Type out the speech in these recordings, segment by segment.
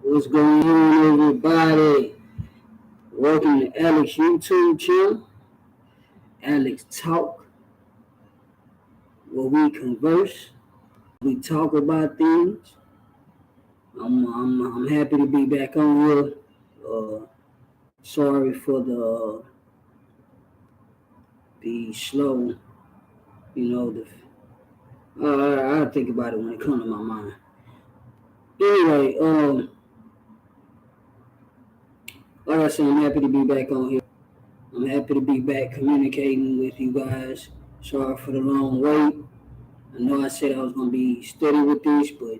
What's going on, everybody? Welcome to Alex YouTube channel, Alex Talk, where we converse, we talk about things. I'm happy to be back on here. Sorry for the slow, I think about it when it comes to my mind. Anyway, like I said, I'm happy to be back on here. I'm happy to be back communicating with you guys. Sorry for the long wait. I know I said I was going to be steady with this, but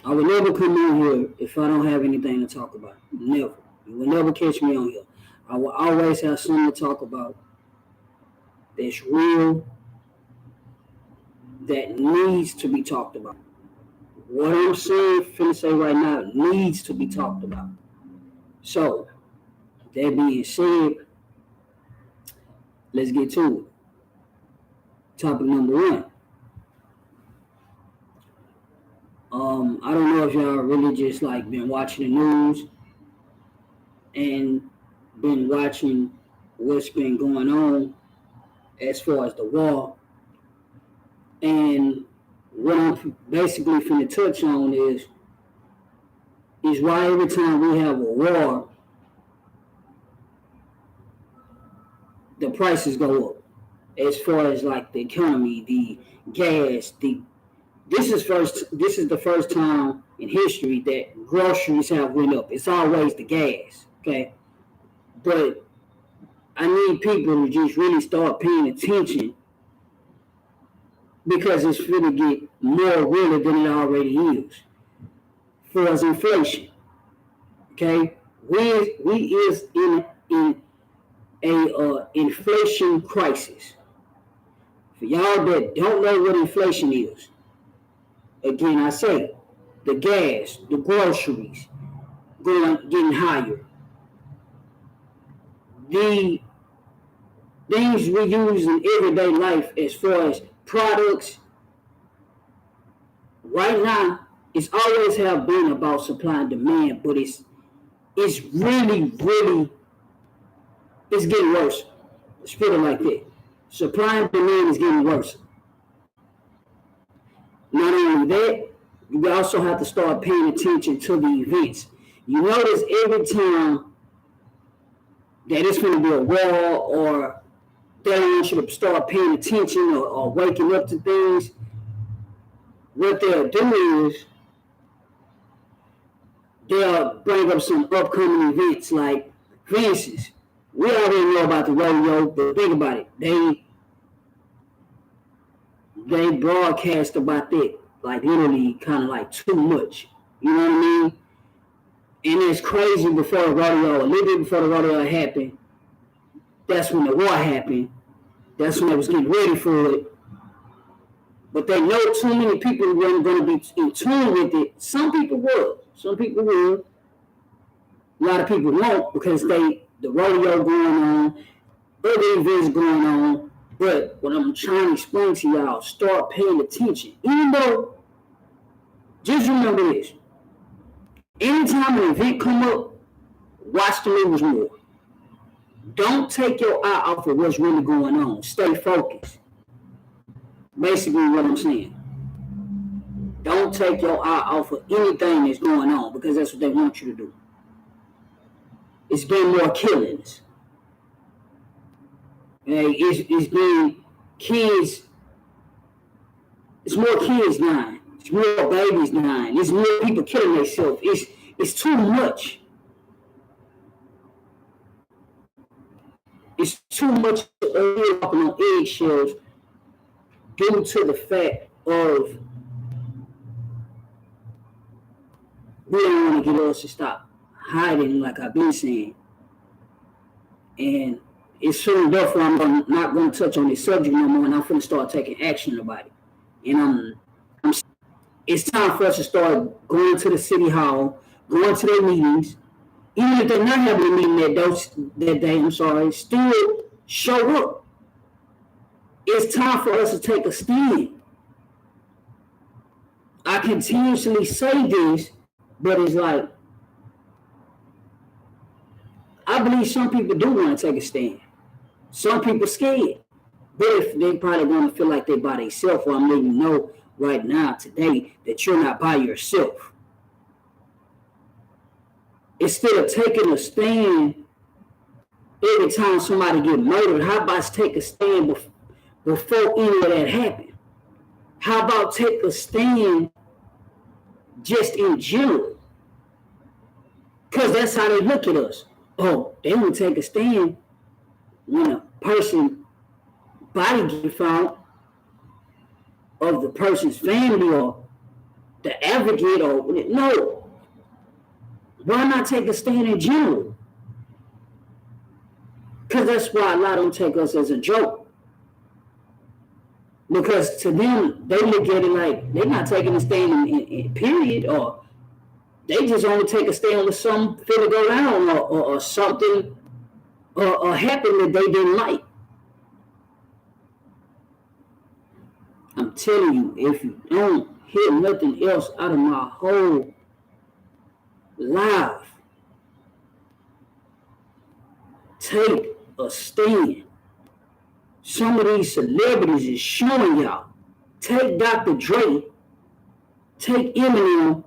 I would never come in here if I don't have anything to talk about. Never. You will never catch me on here. I will always have something to talk about that's real, that needs to be talked about. What I'm finna say right now needs to be talked about. So, that being said, let's get to it. Topic number one. I don't know if y'all really just been watching the news and been watching what's been going on as far as the war. And what I'm basically finna touch on is why every time we have a war, the prices go up. As far as the economy, the gas, this is the first time in history that groceries have went up. It's always the gas, okay? But I need people to just really start paying attention because it's going to get more real than it already is. For us, inflation, okay? We is in a inflation crisis. For y'all that don't know what inflation is, again, I say, the gas, the groceries, getting higher. The things we use in everyday life as far as products, right now, it's always have been about supply and demand, but it's really, it's getting worse. Let's put it like that. Supply and demand is getting worse. Not only that, you also have to start paying attention to the events. You notice every time that it's going to be a war or they want you to start paying attention or waking up to things, what they'll do is they'll bring up some upcoming events like, for instance, we already know about the rodeo, but think about it. They broadcast about that, literally kind of too much. You know what I mean? And it's crazy before the rodeo, a little bit before the rodeo happened, that's when the war happened. That's when they was getting ready for it. But they know too many people weren't going to be in tune with it. Some people will. A lot of people won't because the rodeo going on, other events going on. But what I'm trying to explain to y'all, start paying attention. Even though, just remember this. Anytime an event come up, watch the news more. Don't take your eye off of what's really going on. Stay focused. Basically what I'm saying. Don't take your eye off of anything that's going on because that's what they want you to do. It's been more killings. It's been kids. It's more kids dying. It's more babies dying. It's more people killing themselves. It's too much. It's too much walking on eggshells due to the fact of we don't want to get us to stop hiding, like I've been saying. And it's soon therefore I'm not going to touch on this subject no more, and I'm going to start taking action about it. And it's time for us to start going to the city hall, going to their meetings, even if they're not having a meeting that day, still show up. It's time for us to take a stand I continuously say this, but it's like, I believe some people do want to take a stand. Some people scared. But if they probably going to feel like they by themselves, well, I'm letting you know right now, today, that you're not by yourself. Instead of taking a stand every time somebody get murdered, how about take a stand before any of that happened? How about take a stand just in general? Because that's how they look at us. Oh, they would take a stand when a person body get found of the person's family or the advocate or no. Why not take a stand in general? Because that's why a lot of them take us as a joke. Because to them, they look at it like they're not taking a stand in period, or they just only take a stand when something finna go down or something or happen that they didn't like. I'm telling you, if you don't hear nothing else out of my whole life, take a stand. Some of these celebrities is showing y'all. Take Dr. Dre, take Eminem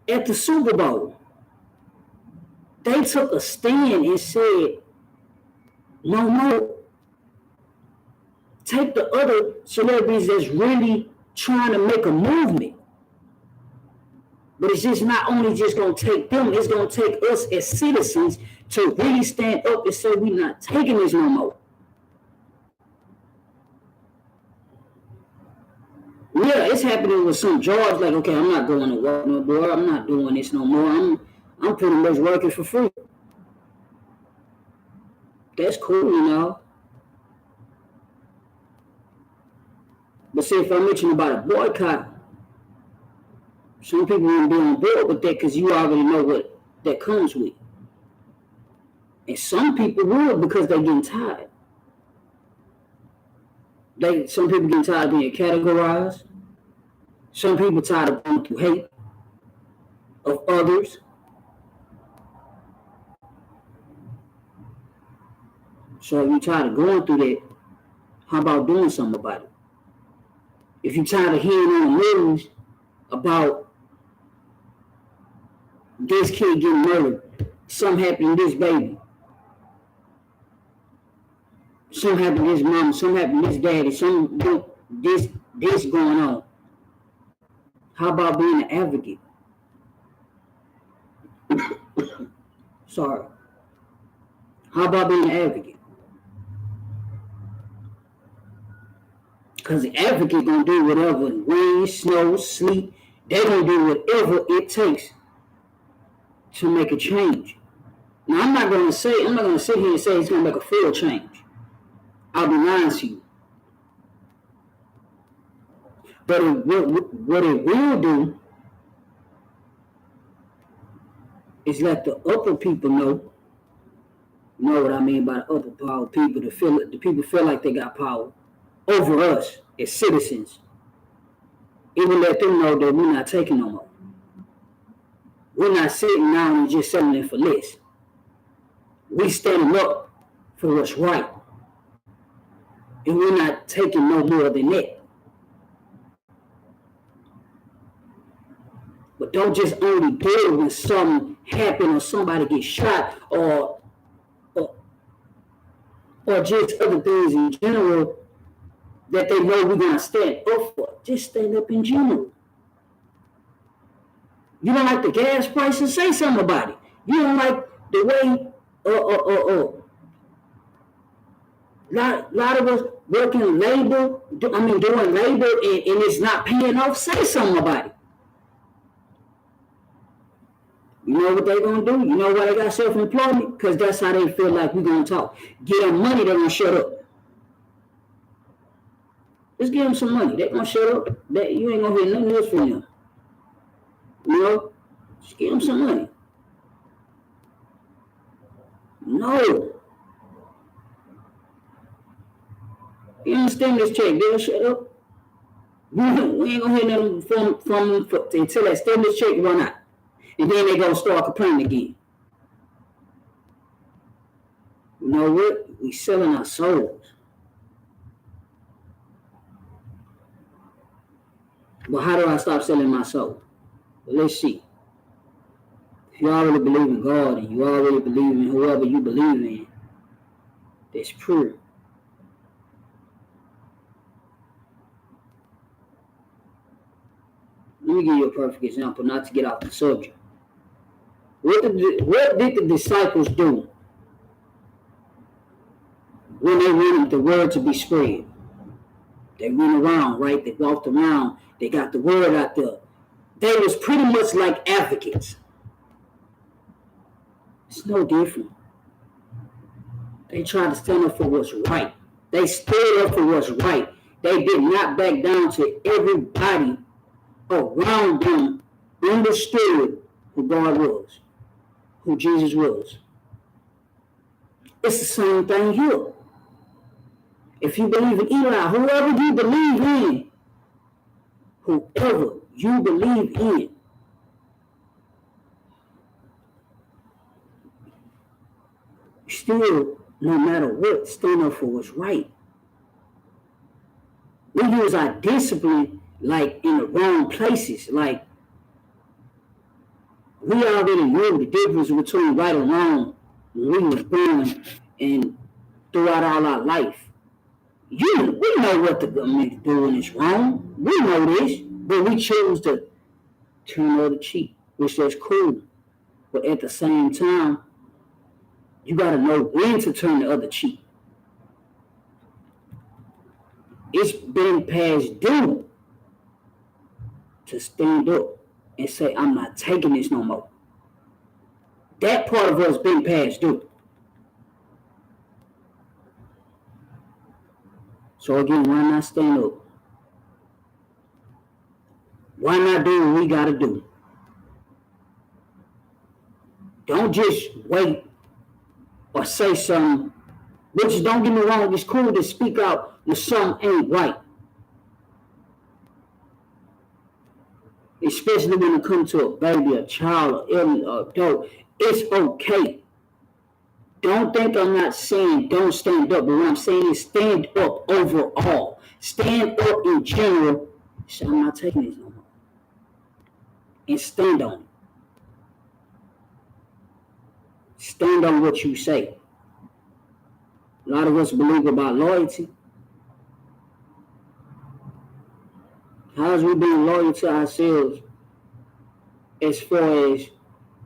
at the Super Bowl. They took a stand and said, no more. Take the other celebrities that's really trying to make a movement. But it's just not only just going to take them, it's going to take us as citizens to really stand up and say we're not taking this no more. Yeah, it's happening with some jobs like, okay, I'm not going to work no more. I'm not doing this no more. I'm pretty much working for free. That's cool, you know. But see, if I mention about a boycott, some people won't be on board with that because you already know what that comes with. And some people will because they're getting tired. Some people getting tired of being categorized. Some people tired of going through hate of others. So if you're tired of going through that, how about doing something about it? If you're tired of hearing on the news about this kid getting murdered, something happened to this baby, something happened to his mama, something happened to his daddy, this going on. How about being an advocate? Sorry. How about being an advocate? Because the advocate gonna do whatever, rain, snow, sleet, they're gonna do whatever it takes to make a change. Now I'm not gonna sit here and say it's gonna make a full change. I'll be lying to you. But what it will do is let the upper people know what I mean by the upper power people, the people feel like they got power over us as citizens. It will let them know that we're not taking no more. We're not sitting down and just settling for less. We standing up for what's right. And we're not taking no more than that. But don't just only do it when something happens or somebody gets shot or just other things in general that they know we're going to stand up for. Just stand up in general. You don't like the gas prices? Say something about it. You don't like the way lot of us working labor, doing labor and it's not paying off? Say something about it. You know what they're going to do? You know why they got self-employment? Because that's how they feel like we're going to talk. Get them money, they're going to shut up. Just give them some money. They're going to shut up. You ain't going to hear nothing else from them. You know? Just give them some money. No. You understand this check? They'll shut up. We ain't gonna hear nothing from them until that stimulus check run out. And then they gonna start complaining again. You know what? We selling our souls. But how do I stop selling my soul? Well, let's see. If you already believe in God and you already believe in whoever you believe in, that's pure. Let me give you a perfect example, not to get off the subject. What did the disciples do when they wanted the word to be spread? They went around, right? They walked around. They got the word out there. They was pretty much like advocates. It's no different. They tried to stand up for what's right. They stood up for what's right. They did not back down to everybody around them understood who God was, who Jesus was. It's the same thing here. If you believe in Eli, whoever you believe in, still, no matter what, stand up for what's right. We use our discipline like in the wrong places. Like, we already knew the difference between right and wrong when we was born and throughout all our life. We know what the government is doing is wrong. We know this, but we choose to turn the other cheek, which is cool. But at the same time, you got to know when to turn the other cheek. It's been past due to stand up and say, I'm not taking this no more. That part of us been past due. So again, why not stand up? Why not do what we got to do? Don't just wait or say something, which, don't get me wrong, it's cool to speak out when something ain't right. Especially when it comes to a baby, a child, or adult. It's okay. Don't think I'm not saying don't stand up, but what I'm saying is stand up overall. Stand up in general. So I'm not taking this no more. And stand on it. Stand on what you say. A lot of us believe about loyalty. How's we being loyal to ourselves as far as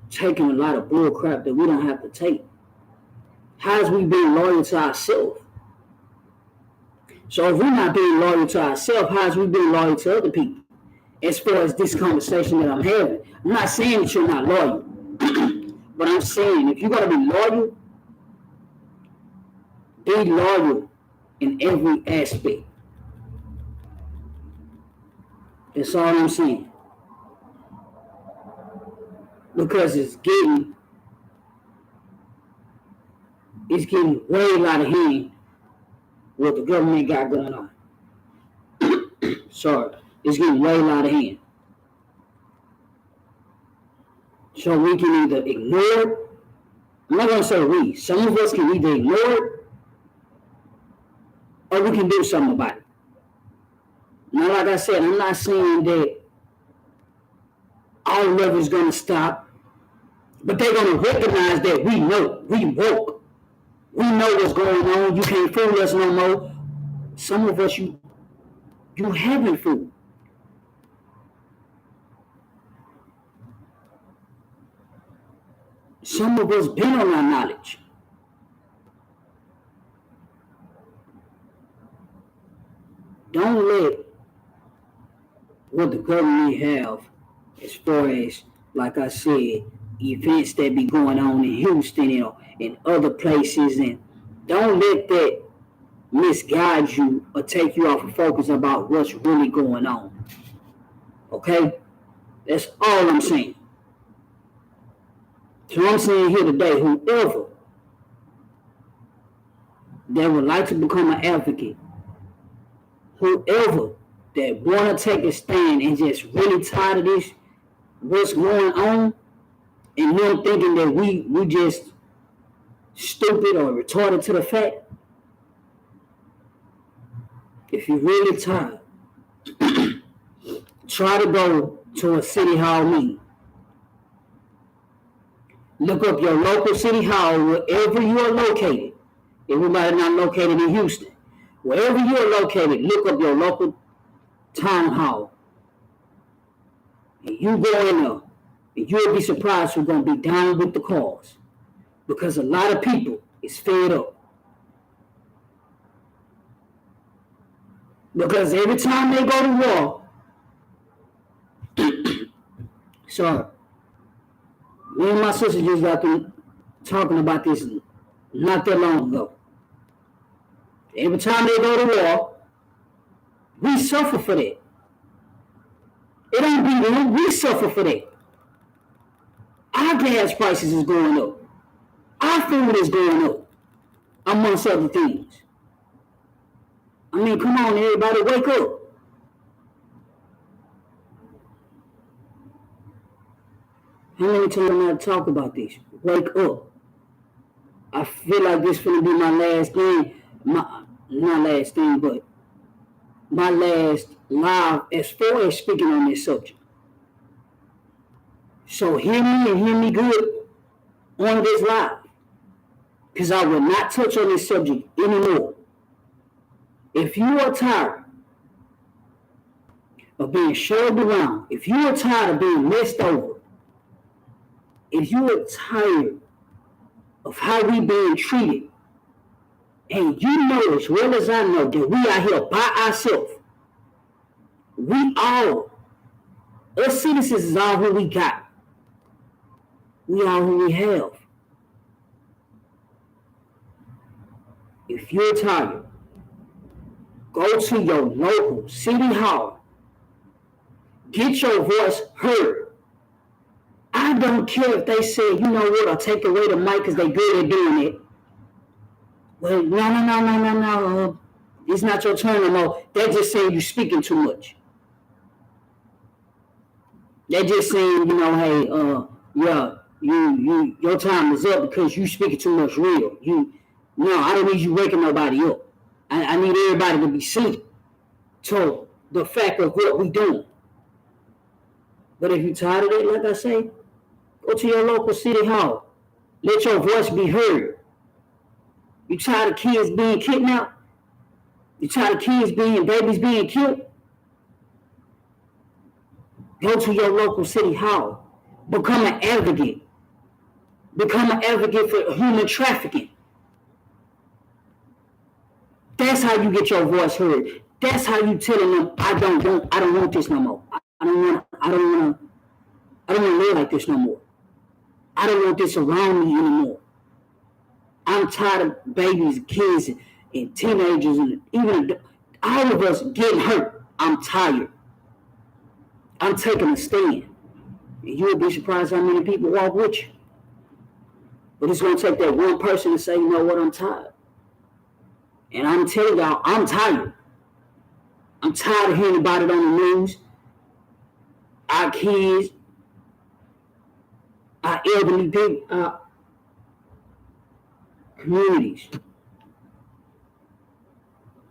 taking a lot of bull crap that we don't have to take? How's we being loyal to ourselves? So if we're not being loyal to ourselves, how's we being loyal to other people? As far as this conversation that I'm having, I'm not saying that you're not loyal, but I'm saying if you're gonna be loyal in every aspect. That's all I'm saying. Because it's getting way out of hand what the government got going on. Sorry, it's getting way out of hand. So we can either ignore it. I'm not going to say we. Some of us can either ignore it or we can do something about it. Now, like I said, I'm not saying that all of it is going to stop, but they're going to recognize that we know, we woke. We know what's going on. You can't fool us no more. Some of us, you haven't fooled. Some of us been on our knowledge. Don't let what the government have as far as, like I said, events that be going on in Houston and in other places, and don't let that misguide you or take you off of focus about what's really going on. Okay? That's all I'm saying. So I'm saying here today, whoever that would like to become an advocate, whoever that want to take a stand and just really tired of this, what's going on, and them thinking that we just stupid or retarded to the fact. If you're really tired, try to go to a city hall meeting. Look up your local city hall wherever you are located. Everybody not located in Houston. Wherever you are located, look up your local town hall. And you go in there, and you'll be surprised who's going to be down with the cause. Because a lot of people is fed up. Because every time they go to war, sorry, me and my sister just got through talking about this not that long ago. Every time they go to war, we suffer for that. It ain't be them, we suffer for that. Our gas prices is going up. Our food is going up, amongst other things. I mean, come on, everybody, wake up. How many times I talk about this? Wake up. I feel like this finna be my last thing. Not last thing, but my last live as far as speaking on this subject. So hear me and hear me good on this live. Because I will not touch on this subject anymore. If you are tired of being shoved around, if you are tired of being messed over, if you are tired of how we being treated, and you know as well as I know that we are here by ourselves, we all, us citizens is all who we got. We are who we have. If you're tired, go to your local city hall. Get your voice heard. I don't care if they say, you know what, I'll take away the mic because they good at doing it. Well, no. It's not your turn no more. They're just saying you're speaking too much. They're just saying, hey, your time is up because you speaking too much real. I don't need you waking nobody up. I need everybody to be seen to the fact of what we doing. But if you're tired of it, like I say, go to your local city hall. Let your voice be heard. You tired of kids being kidnapped? You tired of babies being killed? Go to your local city hall. Become an advocate. Become an advocate for human trafficking. That's how you get your voice heard. That's how you telling them, I don't want this no more. I don't want to live like this no more. I don't want this around me anymore. I'm tired of babies, kids, and teenagers, and even all of us getting hurt. I'm tired. I'm taking a stand. And you'll be surprised how many people walk with you. But it's going to take that one person to say, you know what, I'm tired. And I'm telling y'all, I'm tired. I'm tired of hearing about it on the news. Our kids, our elderly people, our communities.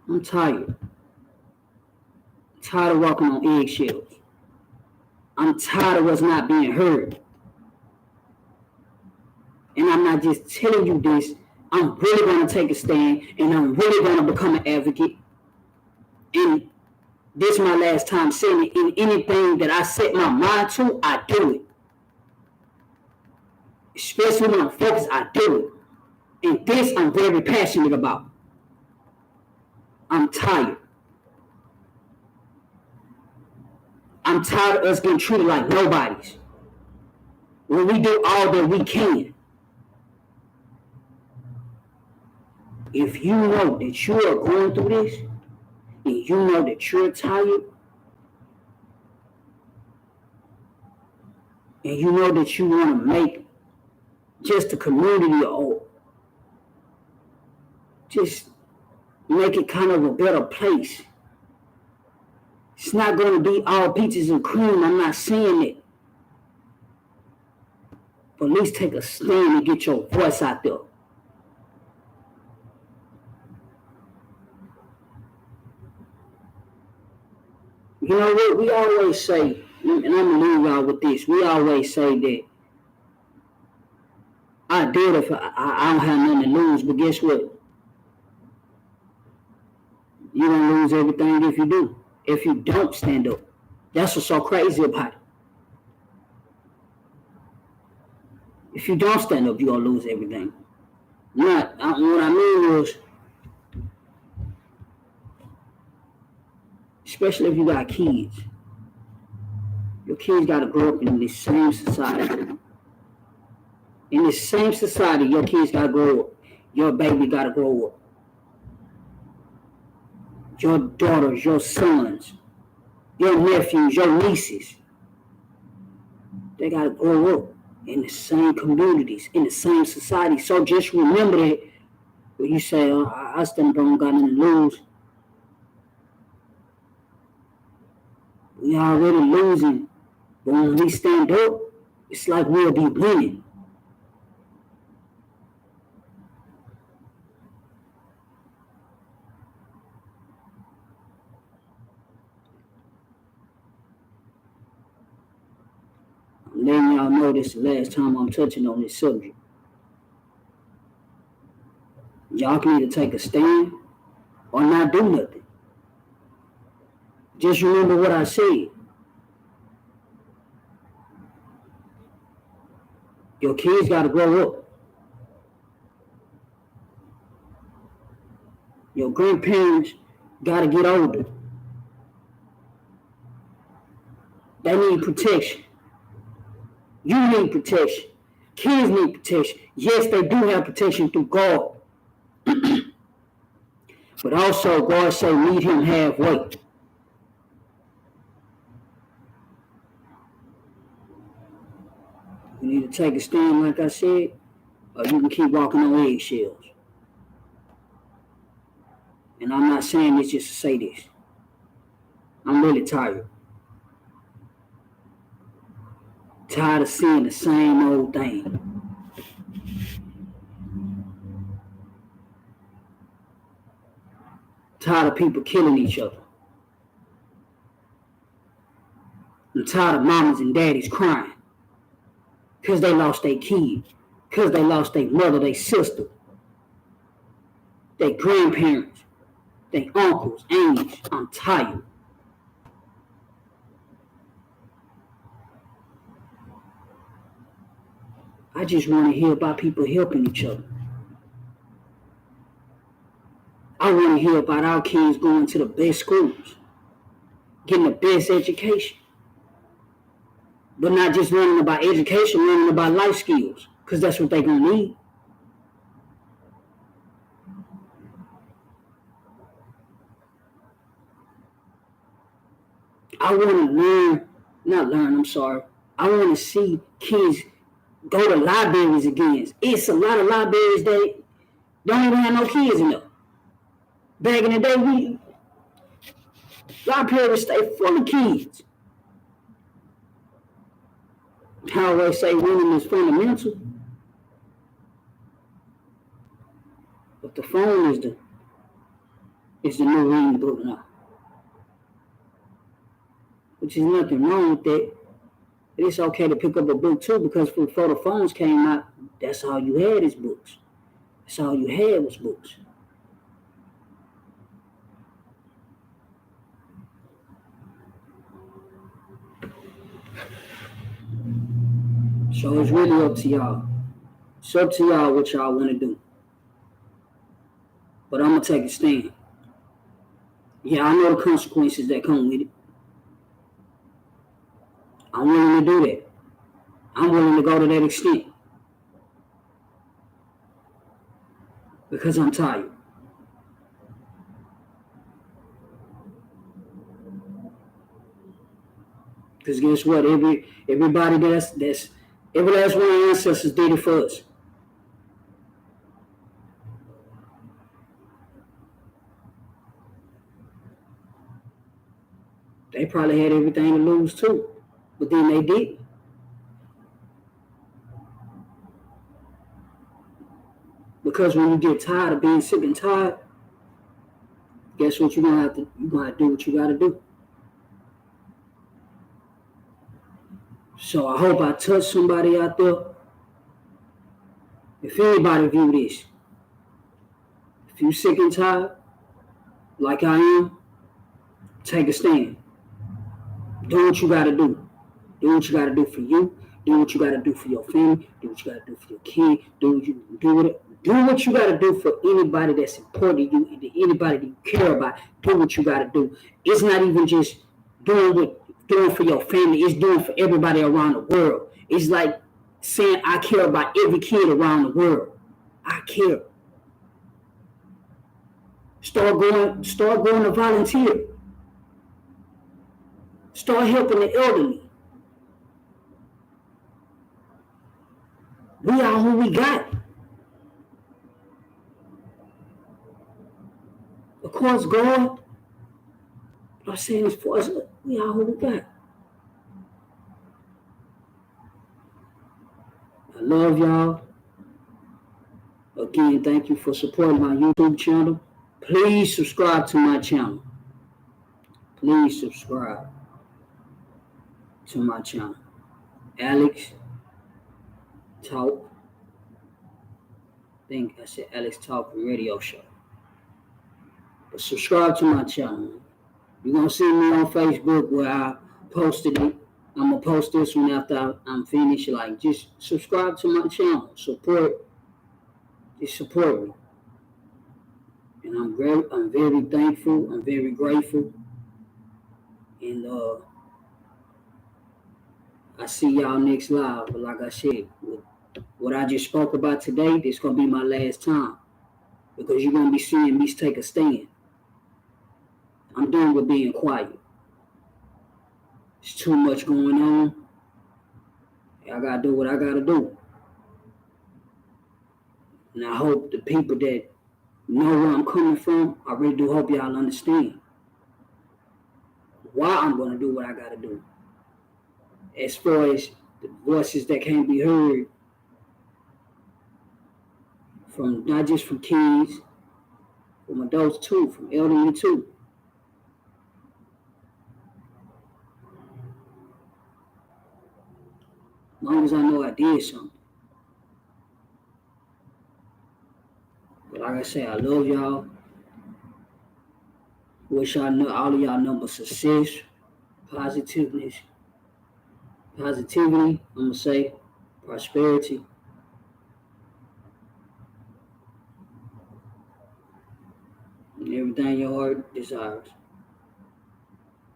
I'm tired. I'm tired of walking on eggshells. I'm tired of us not being heard. And I'm not just telling you this. I'm really going to take a stand, and I'm really going to become an advocate. And this is my last time saying it. In anything that I set my mind to, I do it. Especially when I'm focused, I do it. And this I'm very passionate about. I'm tired. I'm tired of us getting treated like nobodies. When we do all that we can. If you know that you are going through this, and you know that you're tired, and you know that you want to make just the community or just make it kind of a better place, It's not going to be all peaches and cream. I'm not saying it. But at least take a stand and get your voice out there. You know what? We always say, and I'm going to leave y'all with this. We always say that I did if I don't have nothing to lose. But guess what? You're going to lose everything if you do. If you don't stand up. That's what's so crazy about it. If you don't stand up, you're going to lose everything. What I mean was, especially if you got kids, your kids got to grow up in this same society. In this same society, your kids got to grow up. Your baby got to grow up. Your daughters, your sons, your nephews, your nieces, they got to grow up in the same communities, in the same society. So just remember that when you say, I still don't got nothing to lose. We already losing. But when we stand up, it's like we'll be winning. I'm letting y'all know this is the last time I'm touching on this subject. Y'all can either take a stand or not do nothing. Just remember what I said. Your kids got to grow up. Your grandparents got to get older. They need protection. You need protection. Kids need protection. Yes, they do have protection through God. But also, God say, meet him halfway. You need to take a stand, like I said, or you can keep walking on eggshells. And I'm not saying this just to say this. I'm really tired. Tired of seeing the same old thing. Tired of people killing each other. I'm tired of mamas and daddies crying because they lost their kid, because they lost their mother, their sister, their grandparents, their uncles, aunts. I'm tired. I just want to hear about people helping each other. I want to hear about our kids going to the best schools, getting the best education. But not just learning about education, learning about life skills, because that's what they're going to need. I want to I want to see kids go to libraries again. It's a lot of libraries that don't even have no kids in them. Back in the day, libraries stay full of kids. I always say winning is fundamental. But the phone is the new reading book now. Which is nothing wrong with that. But it's okay to pick up a book too, because before the phones came out, that's all you had is books. That's all you had was books. So it's really up to y'all. It's up to y'all what y'all want to do. But I'm going to take a stand. Yeah, I know the consequences that come with it. I'm willing to do that. I'm willing to go to that extent. Because I'm tired. Because guess what? Everybody every last one of our ancestors did it for us. They probably had everything to lose too, but then they did. Because when you get tired of being sick and tired, guess what? You're gonna do what you gotta do. So I hope I touch somebody out there. If anybody view this, if you sick and tired, like I am, take a stand. Do what you gotta do. Do what you gotta do for you. Do what you gotta do for your family. Do what you gotta do for your kid. Do what you gotta do for anybody that's important to you, anybody that you care about. Do what you gotta do. It's not even just doing for your family. It's doing for everybody around the world. It's like saying I care about every kid around the world. I care. Start going to volunteer. Start helping the elderly. We are who we got. Of course, God, I'm saying this for us, we are who we got. I love y'all. Again, thank you for supporting my YouTube channel. Please subscribe to my channel. Please subscribe to my channel. Alex Talk. I think I said Alex Talk Radio Show. But subscribe to my channel. You're going to see me on Facebook where I posted it. I'm going to post this one after I'm finished. Like, just subscribe to my channel. Just support me. And I'm very thankful. I'm very grateful. And I see y'all next live. But like I said, what I just spoke about today, this is going to be my last time. Because you're going to be seeing me take a stand. I'm done with being quiet. There's too much going on. I got to do what I got to do. And I hope the people that know where I'm coming from, I really do hope y'all understand why I'm going to do what I got to do. As far as the voices that can't be heard, from not just from kids, from adults too, from elderly too. As long as I know I did something. But like I say, I love y'all. Wish all of y'all number success, positivity, I'm going to say, prosperity. And everything your heart desires.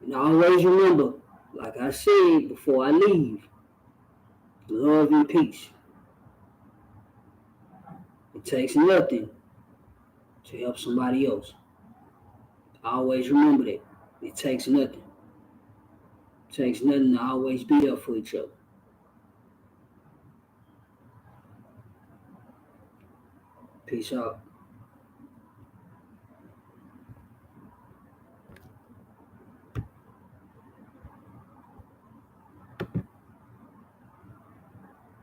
And always remember, like I said before I leave, love and peace. It takes nothing to help somebody else. Always remember that. It takes nothing. It takes nothing to always be there for each other. Peace out.